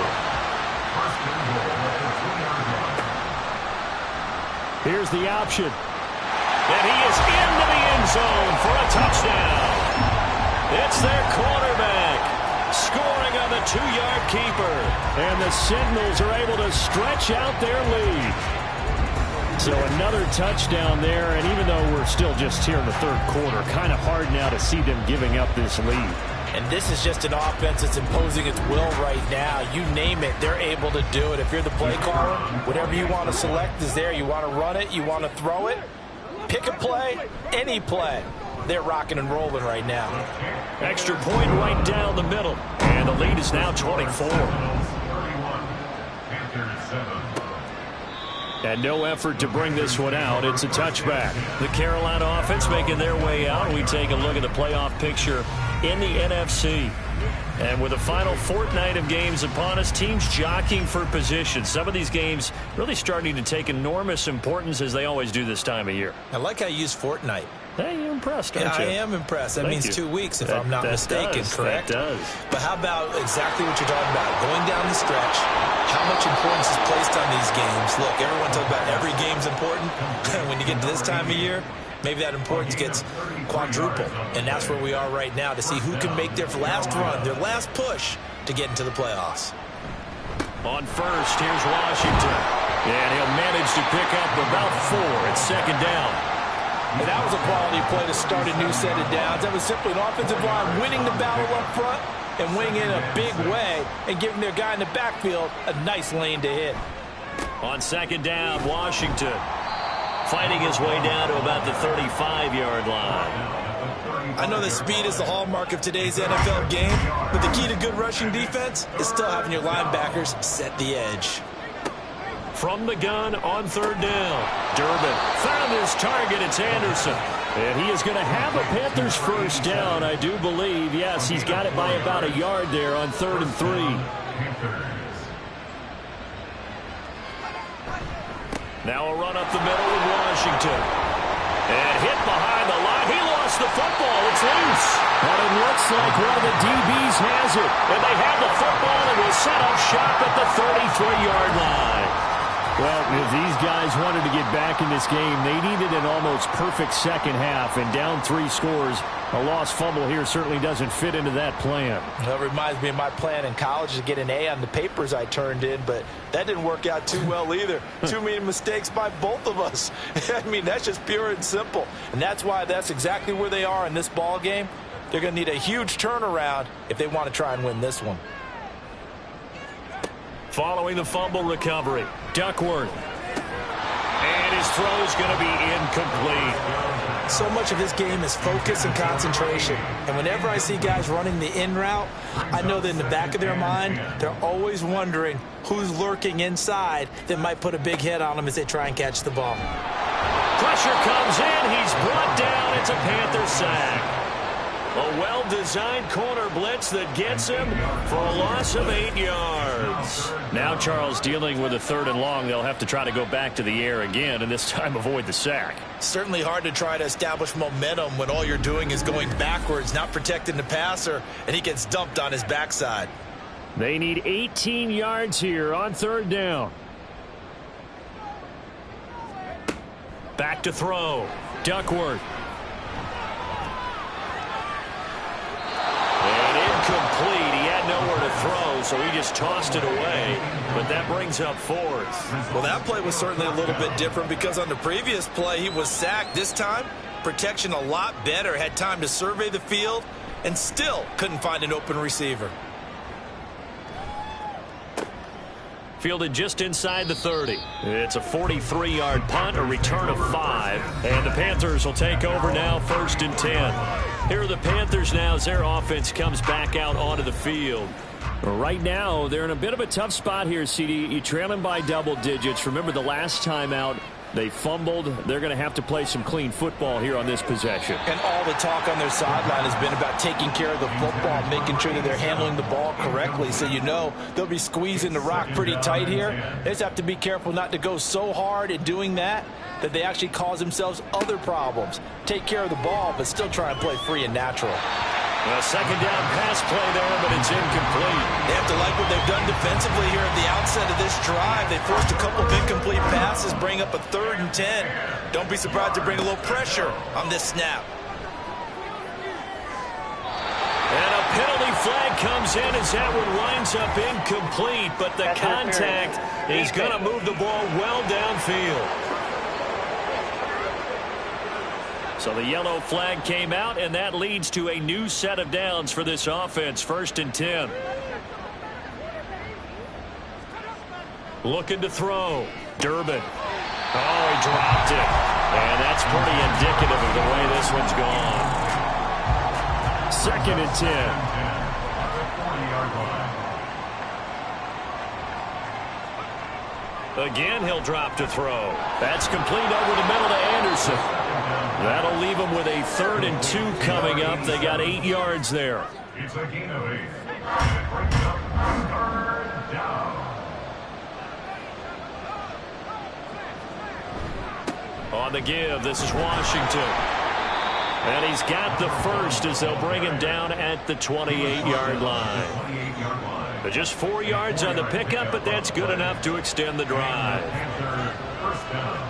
Here's the option. And he is into the end zone for a touchdown. It's their quarterback scoring on the 2-yard keeper. And the Sentinels are able to stretch out their lead. So another touchdown there, and even though we're still just here in the third quarter, kind of hard now to see them giving up this lead. And this is just an offense that's imposing its will right now. You name it, they're able to do it. If you're the play caller, whatever you want to select is there. You want to run it, you want to throw it, pick a play, any play. They're rocking and rolling right now. Extra point right down the middle. And the lead is now 24. And no effort to bring this one out. It's a touchback. The Carolina offense making their way out. We take a look at the playoff picture in the NFC. And with the final fortnight of games upon us, teams jockeying for position. Some of these games really starting to take enormous importance, as they always do this time of year. I like how you use fortnight. Hey, you're impressed, aren't you? I am impressed. That means 2 weeks, if I'm not mistaken, correct? That does. But how about exactly what you're talking about? Going down the stretch, how much importance is placed on these games? Look, everyone talks about every game's important. When you get to this time of year, maybe that importance gets quadruple. And that's where we are right now, to see who can make their last run, their last push to get into the playoffs. On first, here's Washington. And he'll manage to pick up about 4 at second down. And that was a quality play to start a new set of downs. That was simply an offensive line winning the battle up front and winning in a big way and giving their guy in the backfield a nice lane to hit. On second down, Washington fighting his way down to about the 35-yard line. I know that speed is the hallmark of today's NFL game, but the key to good rushing defense is still having your linebackers set the edge. From the gun on third down, Durbin found his target. It's Anderson. And he is going to have a Panthers first down, I do believe. Yes, he's got it by about a yard there on 3rd and 3. Now a run up the middle with Washington. And hit behind the line. He lost the football. It's loose. But it looks like one of the DBs has it. And they have the football and will set up shop at the 33-yard line. Well, if these guys wanted to get back in this game, they needed an almost perfect second half, and down 3 scores. A lost fumble here certainly doesn't fit into that plan. That reminds me of my plan in college to get an A on the papers I turned in, but that didn't work out too well either. Too many mistakes by both of us. I mean, that's just pure and simple. And that's why that's exactly where they are in this ball game. They're going to need a huge turnaround if they want to try and win this one. Following the fumble recovery, Duckworth. And his throw is going to be incomplete. So much of his game is focus and concentration. And whenever I see guys running the in route, I know that in the back of their mind, they're always wondering who's lurking inside that might put a big hit on them as they try and catch the ball. Pressure comes in. He's brought down. It's a Panther sack. A well-designed corner blitz that gets him for a loss of 8 yards. Now Charles dealing with a 3rd and long. They'll have to try to go back to the air again, and this time avoid the sack. Certainly hard to try to establish momentum when all you're doing is going backwards, not protecting the passer, and he gets dumped on his backside. They need 18 yards here on 3rd down. Back to throw. Duckworth. Incomplete. He had nowhere to throw, so he just tossed it away. But that brings up 4th. Well, that play was certainly a little bit different because on the previous play, he was sacked. This time, protection a lot better. Had time to survey the field and still couldn't find an open receiver. Fielded just inside the 30. It's a 43-yard punt, a return of 5. And the Panthers will take over now, 1st and 10. Here are the Panthers now as their offense comes back out onto the field. Right now, they're in a bit of a tough spot here, CD. You trail them by double digits. Remember the last time out, they fumbled. They're going to have to play some clean football here on this possession. And all the talk on their sideline has been about taking care of the football, making sure that they're handling the ball correctly. So you know they'll be squeezing the rock pretty tight here. They just have to be careful not to go so hard in doing that they actually cause themselves other problems. Take care of the ball, but still try and play free and natural. A 2nd down pass play there, but it's incomplete. They have to like what they've done defensively here at the outset of this drive. They forced a couple of incomplete passes, bring up a 3rd and 10. Don't be surprised to bring a little pressure on this snap. And a penalty flag comes in as that one winds up incomplete, but the contact is going to move the ball well downfield. So the yellow flag came out, and that leads to a new set of downs for this offense. 1st and 10. Looking to throw. Durbin. Oh, he dropped it. And that's pretty indicative of the way this one's gone. 2nd and 10. Again, he'll drop to throw. That's complete over the middle to Anderson. That'll leave them with a 3rd and 2 coming up. They got 8 yards there. It's a gain of 8. It brings up 3rd down. On the give, this is Washington. And he's got the first as they'll bring him down at the 28-yard line. But just 4 yards on the pickup, but that's good enough to extend the drive. First down.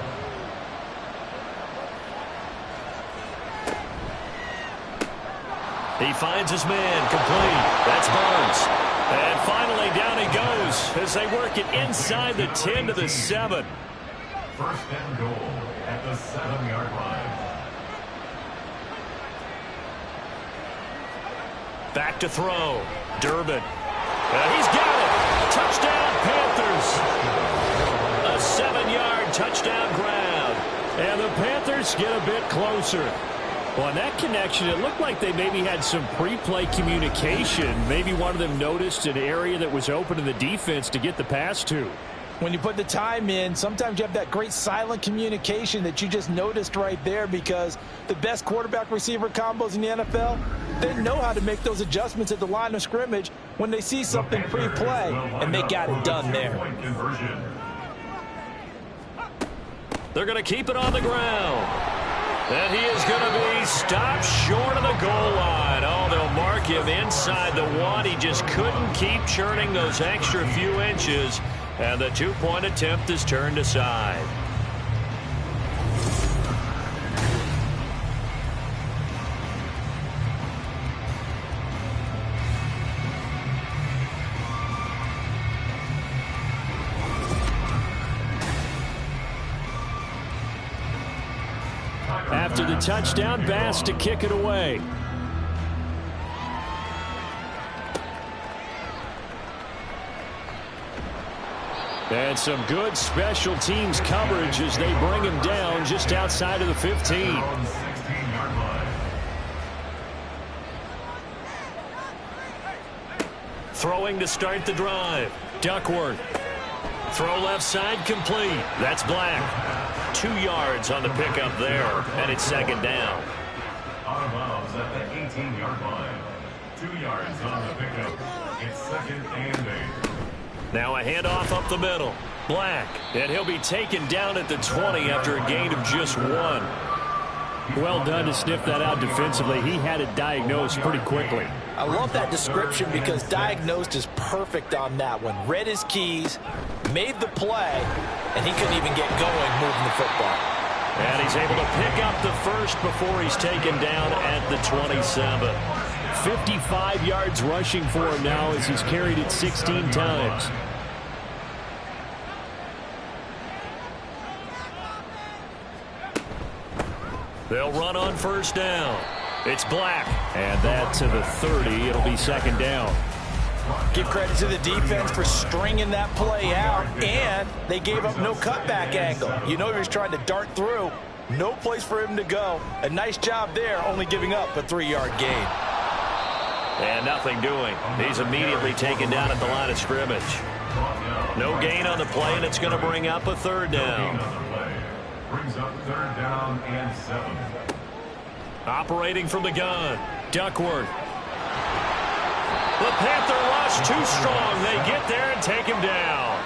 He finds his man, complete. That's Burns. And finally down he goes as they work it inside the 10 to the 7. 1st and goal at the 7-yard line. Back to throw. Durbin. He's got it. Touchdown, Panthers. A 7-yard touchdown grab. And the Panthers get a bit closer. Well, on that connection, it looked like they maybe had some pre-play communication. Maybe one of them noticed an area that was open in the defense to get the pass to. When you put the time in, sometimes you have that great silent communication that you just noticed right there, because the best quarterback-receiver combos in the NFL, they know how to make those adjustments at the line of scrimmage when they see something pre-play, and they got it done there. They're going to keep it on the ground. And he is going to be stopped short of the goal line. Oh, they'll mark him inside the 1. He just couldn't keep churning those extra few inches. And the 2-point attempt is turned aside. After the touchdown, Bass to kick it away. And some good special teams coverage as they bring him down just outside of the 15. Throwing to start the drive. Duckworth. Throw left side complete. That's Black. 2 yards on the pickup there, and it's second down. Out of bounds at the 18-yard line. 2 yards on the pickup. It's second and 8. Now a handoff up the middle. Black, and he'll be taken down at the 20 after a gain of just 1. Well done to sniff that out defensively. He had it diagnosed pretty quickly. I love that description because diagnosed is perfect on that one. Read his keys, made the play, and he couldn't even get going moving the football. And he's able to pick up the first before he's taken down at the 27. 55 yards rushing for him now as he's carried it 16 times. They'll run on first down. It's Black. And that to the 30. It'll be second down. Give credit to the defense for stringing that play out, and they gave up no cutback angle. You know he was trying to dart through. No place for him to go. A nice job there, only giving up a 3-yard gain. And nothing doing. He's immediately taken down at the line of scrimmage. No gain on the play, and it's going to bring up a third down. Brings up third down and 7. Operating from the gun, Duckworth. The Panther rush too strong. They get there and take him down.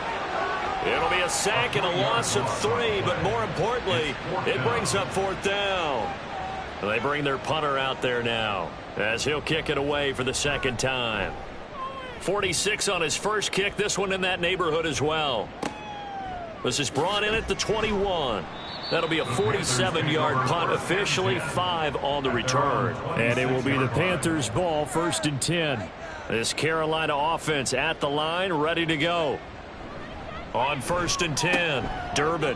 It'll be a sack and a loss of 3, but more importantly, it brings up fourth down. They bring their punter out there now as he'll kick it away for the second time. 46 on his first kick, this one in that neighborhood as well. This is brought in at the 21. That'll be a 47-yard punt, officially 5 on the return. And it will be the Panthers' ball, first and 10. This Carolina offense at the line, ready to go. On first and 10, Durbin.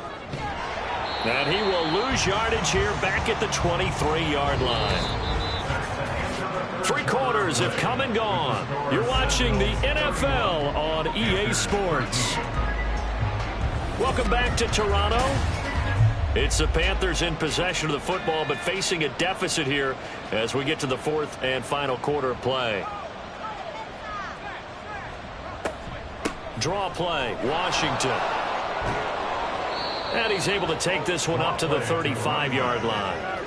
And he will lose yardage here back at the 23-yard line. 3 quarters have come and gone. You're watching the NFL on EA Sports. Welcome back to Toronto. It's the Panthers in possession of the football, but facing a deficit here as we get to the fourth and final quarter of play. Draw play, Washington. And he's able to take this one up to the 35-yard line.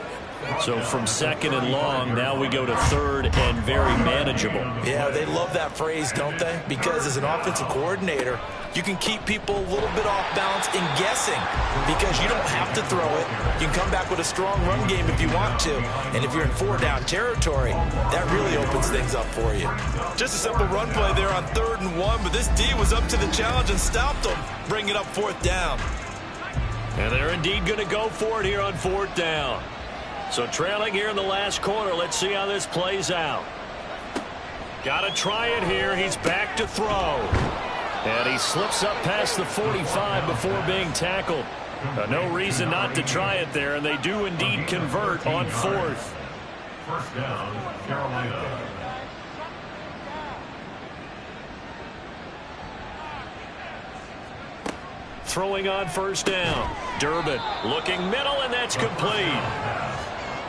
So from second and long, now we go to third and very manageable. Yeah, they love that phrase, don't they? Because as an offensive coordinator, you can keep people a little bit off balance and guessing because you don't have to throw it. You can come back with a strong run game if you want to. And if you're in 4-down territory, that really opens things up for you. Just a simple run play there on 3rd and 1, but this D was up to the challenge and stopped them, bringing it up 4th down. And they're indeed going to go for it here on 4th down. So trailing here in the last quarter, let's see how this plays out. Got to try it here. He's back to throw. And he slips up past the 45 before being tackled. No reason not to try it there, and they do indeed convert on 4th. First down, Carolina. Throwing on first down. Durbin looking middle, and that's complete.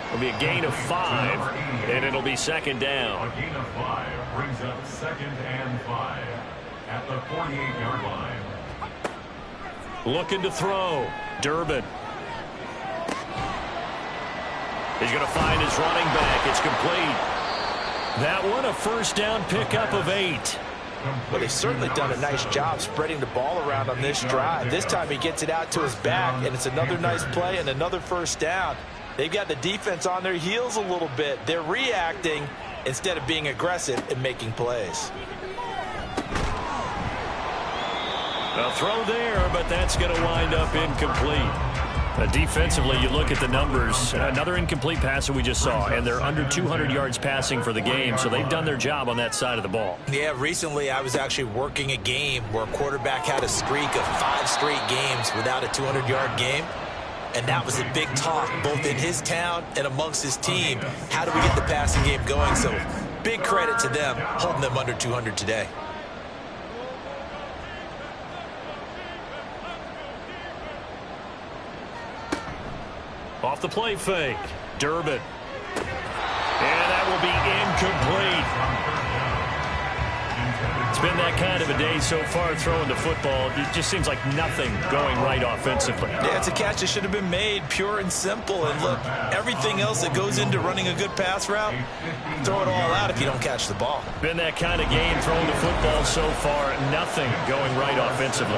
It'll be a gain of 5, and it'll be second down. A gain of 5 brings up second and 5 at the 48-yard line. Looking to throw. Durbin. He's going to find his running back. It's complete. That one a first down pickup of 8. Well, they've certainly done a nice job spreading the ball around on this drive. This time he gets it out to his back, and it's another nice play and another first down. They've got the defense on their heels a little bit. They're reacting instead of being aggressive and making plays. A throw there, but that's going to wind up incomplete. Defensively, you look at the numbers. Another incomplete pass that we just saw, and they're under 200 yards passing for the game, so they've done their job on that side of the ball. Yeah, recently I was actually working a game where a quarterback had a streak of 5 straight games without a 200-yard game. And that was a big talk, both in his town and amongst his team. How do we get the passing game going? So big credit to them, holding them under 200 today. Off the play fake, Durbin. And that will be incomplete. It's been that kind of a day so far throwing the football. It just seems like nothing going right offensively. Yeah, it's a catch that should have been made, pure and simple. And look, everything else that goes into running a good pass route, throw it all out if you don't catch the ball. Been that kind of game throwing the football so far. Nothing going right offensively.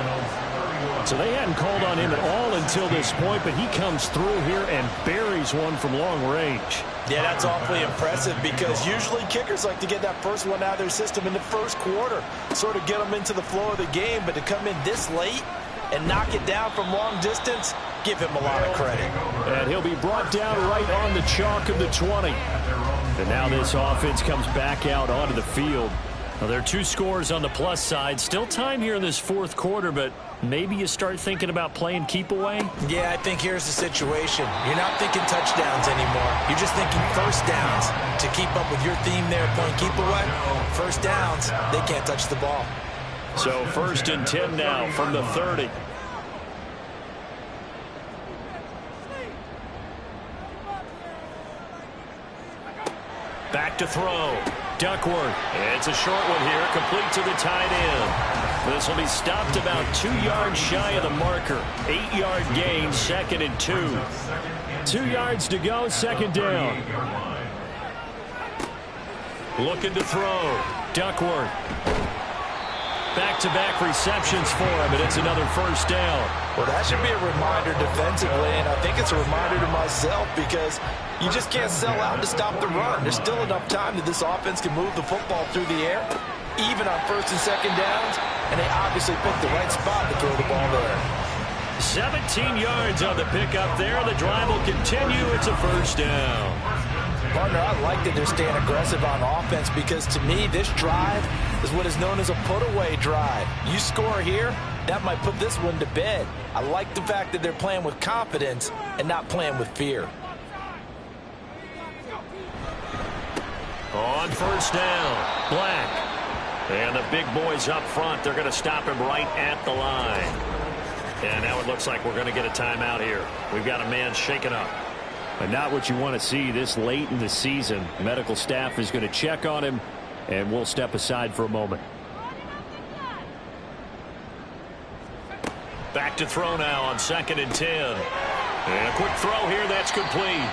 So they hadn't called on him at all until this point, but he comes through here and buries one from long range. Yeah, that's awfully impressive because usually kickers like to get that first one out of their system in the first quarter, sort of get them into the flow of the game, but to come in this late and knock it down from long distance, give him a lot of credit. And he'll be brought down right on the chalk of the 20. And now this offense comes back out onto the field. Well, there are 2 scores on the plus side. Still time here in this fourth quarter, but maybe you start thinking about playing keep away? Yeah, I think here's the situation. You're not thinking touchdowns anymore. You're just thinking first downs. To keep up with your theme there, playing keep away, first downs, they can't touch the ball. So 1st and 10 now from the 30. Back to throw. Duckworth. It's a short one here, complete to the tight end. This will be stopped about 2 yards shy of the marker. 8-yard gain, 2nd and 2. 2 yards to go, 2nd down. Looking to throw. Duckworth. Back-to-back receptions for him, and it's another first down. Well, that should be a reminder defensively, and I think it's a reminder to myself because you just can't sell out to stop the run. There's still enough time that this offense can move the football through the air, even on 1st and 2nd downs, and they obviously picked the right spot to throw the ball there. 17 yards on the pickup there. The drive will continue. It's a first down. Partner, I like that they're staying aggressive on offense because, to me, this drive is what is known as a put-away drive. You score here, that might put this one to bed. I like the fact that they're playing with confidence and not playing with fear. On first down, Black. And the big boys up front, they're going to stop him right at the line. And now it looks like we're going to get a timeout here. We've got a man shaken up. But not what you want to see this late in the season. Medical staff is going to check on him, and we'll step aside for a moment. Back to throw now on 2nd and 10. And a quick throw here, that's complete.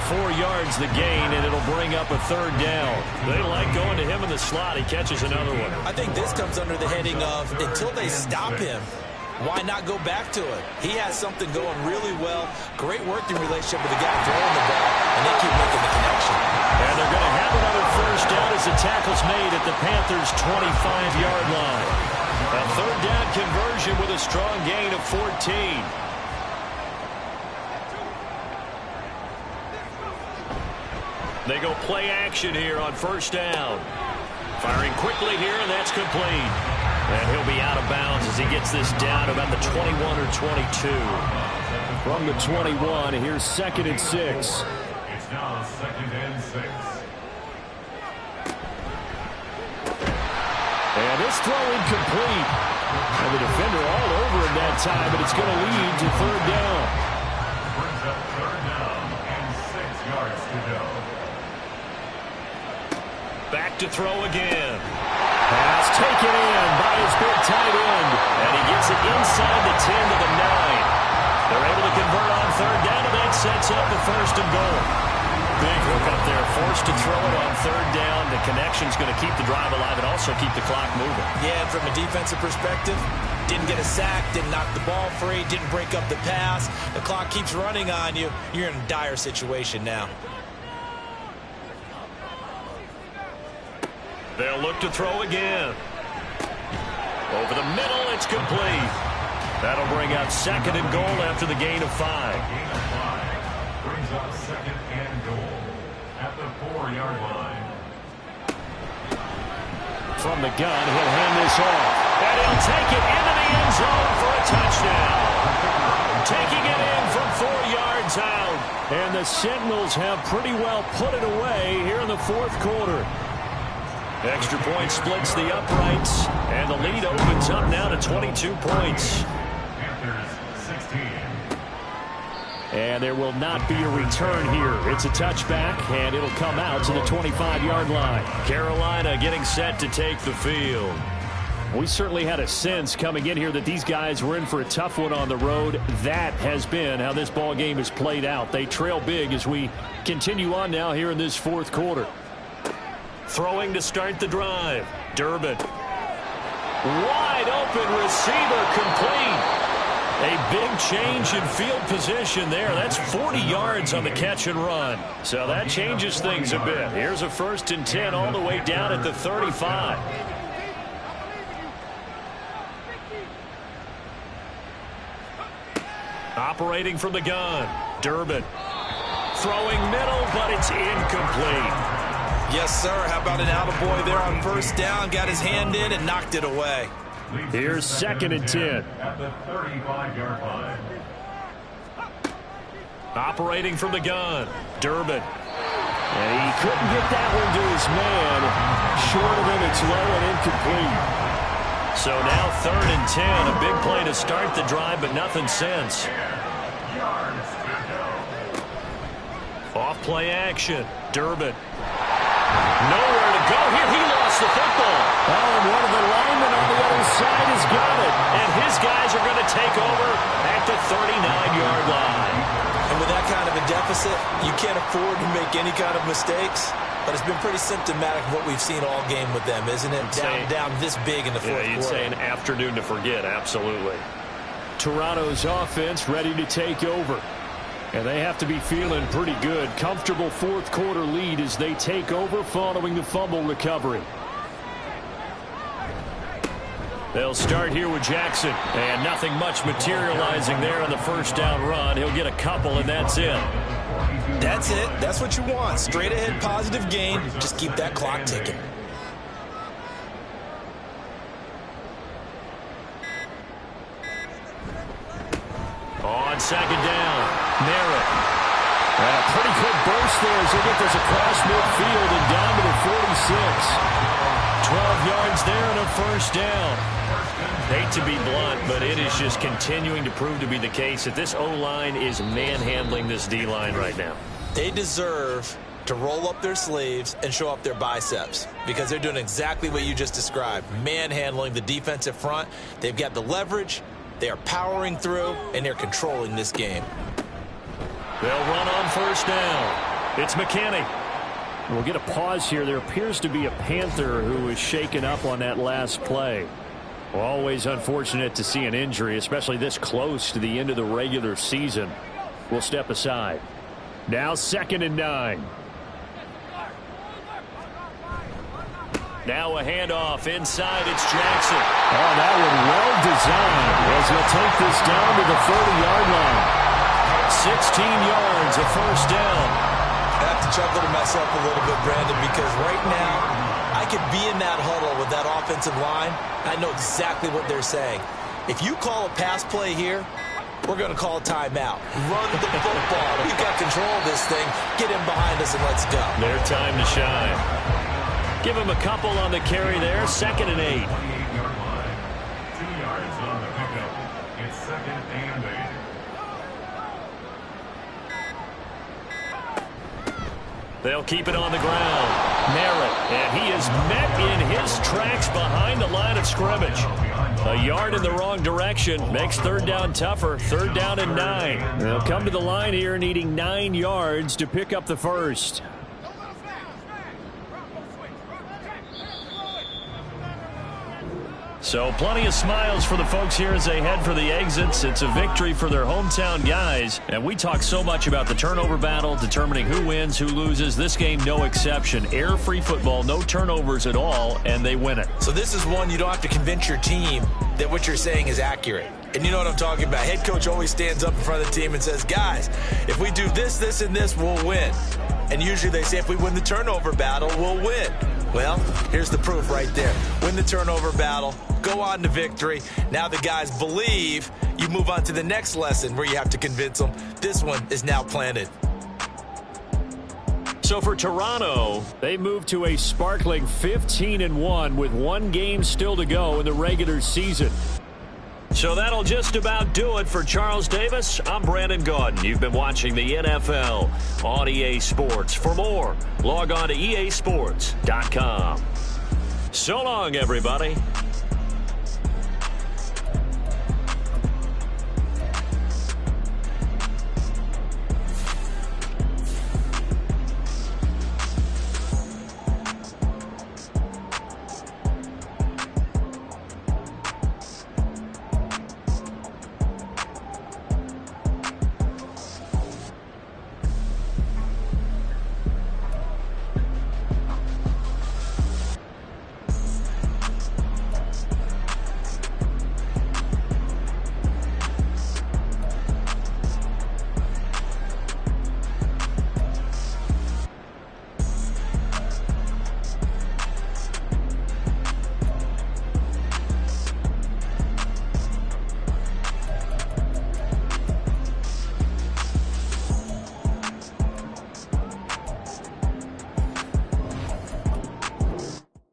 4 yards the gain, and it'll bring up a 3rd down. They like going to him in the slot. He catches another one. I think this comes under the heading of until they stop him, why not go back to it? He has something going really well. Great working relationship with the guy throwing the ball, and they keep making the connection. And they're going to have another first down as the tackle's made at the Panthers' 25-yard line. A 3rd down conversion with a strong gain of 14. They go play action here on first down. Firing quickly here, and that's complete. And he'll be out of bounds as he gets this down about the 21 or 22. From the 21, here's 2nd and 6. It's now 2nd and 6. And this throw incomplete. And the defender all over him that time, but it's going to lead to 3rd down. Brings up 3rd down and 6 yards to go. Back to throw again. Pass taken in by his big tight end. And he gets it inside the 10 to the 9. They're able to convert on 3rd down, and that sets up the 1st and goal. Big hook up there, forced to throw it on 3rd down. The connection's going to keep the drive alive and also keep the clock moving. Yeah, and from a defensive perspective, didn't get a sack, didn't knock the ball free, didn't break up the pass. The clock keeps running on you. You're in a dire situation now. They'll look to throw again. Over the middle, it's complete. That'll bring out 2nd and goal after the gain of 5. Gain of 5 brings up 2nd and goal at the 4-yard line. From the gun, he'll hand this off. And he'll take it into the end zone for a touchdown. Taking it in from 4 yards out. And the Sentinels have pretty well put it away here in the 4th quarter. Extra point splits the uprights, and the lead opens up now to 22 points. Panthers 16. And there will not be a return here. It's a touchback, and it'll come out to the 25-yard line. Carolina getting set to take the field. We certainly had a sense coming in here that these guys were in for a tough one on the road. That has been how this ball game has played out. They trail big as we continue on now here in this fourth quarter. Throwing to start the drive. Durbin. Wide open receiver complete. A big change in field position there. That's 40 yards on the catch and run. So that changes things a bit. Here's a 1st and 10 all the way down at the 35. Operating from the gun. Durbin. Throwing middle, but it's incomplete. Yes, sir. How about an attaboy there on 1st down? Got his hand in and knocked it away. Here's 2nd and 10. At the 35-yard line. Operating from the gun. Durbin. And he couldn't get that one to his man. Short of him, it's low and incomplete. So now 3rd and 10. A big play to start the drive, but nothing since. Off play action. Durbin. Nowhere to go here. He lost the football. Oh, and one of the linemen on the other side has got it. And his guys are going to take over at the 39-yard line. And with that kind of a deficit, you can't afford to make any kind of mistakes. But it's been pretty symptomatic of what we've seen all game with them, isn't it? Down this big in the fourth quarter. You'd say an afternoon to forget, absolutely. Toronto's offense ready to take over. And they have to be feeling pretty good. Comfortable fourth quarter lead as they take over following the fumble recovery. They'll start here with Jackson. And nothing much materializing there on the 1st down run. He'll get a couple, and that's it. That's it. That's what you want. Straight ahead positive gain. Just keep that clock ticking. On 2nd down, Merritt. And a pretty quick burst there as they get this across midfield and down to the 46. 12 yards there and a 1st down. Hate to be blunt, but it is just continuing to prove to be the case that this O-line is manhandling this D-line right now. They deserve to roll up their sleeves and show up their biceps because they're doing exactly what you just described, manhandling the defensive front. They've got the leverage. They are powering through, and they're controlling this game. They'll run on 1st down. It's McKinney. We'll get a pause here. There appears to be a Panther who was shaken up on that last play. Always unfortunate to see an injury, especially this close to the end of the regular season. We'll step aside. Now 2nd and 9. Now a handoff inside. It's Jackson. Oh, that one well designed as he'll take this down to the 30-yard line. 16 yards, a 1st down. I have to chuckle to myself a little bit, Brandon, because right now I could be in that huddle with that offensive line. I know exactly what they're saying. If you call a pass play here, we're going to call a timeout. Run the football. We've got control of this thing. Get in behind us and let's go. Their time to shine. Give him a couple on the carry there. 2nd and 8. 28-yard line. 2 yards on the pickup. It's 2nd and 8. They'll keep it on the ground. Merritt, and he is met in his tracks behind the line of scrimmage. A yard in the wrong direction makes 3rd down tougher. 3rd down and 9. They'll come to the line here needing 9 yards to pick up the 1st. So plenty of smiles for the folks here as they head for the exits. It's a victory for their hometown guys. And we talk so much about the turnover battle, determining who wins, who loses. This game, no exception. Error-free football, no turnovers at all, and they win it. So this is one you don't have to convince your team that what you're saying is accurate. And you know what I'm talking about. Head coach always stands up in front of the team and says, guys, if we do this, this, and this, we'll win. And usually they say if we win the turnover battle, we'll win. Well, here's the proof right there. Win the turnover battle, go on to victory. Now the guys believe. You move on to the next lesson where you have to convince them. This one is now planted. So for Toronto, they move to a sparkling 15-1 with one game still to go in the regular season. So that'll just about do it for Charles Davis. I'm Brandon Gaudin. You've been watching the NFL on EA Sports. For more, log on to easports.com. So long, everybody.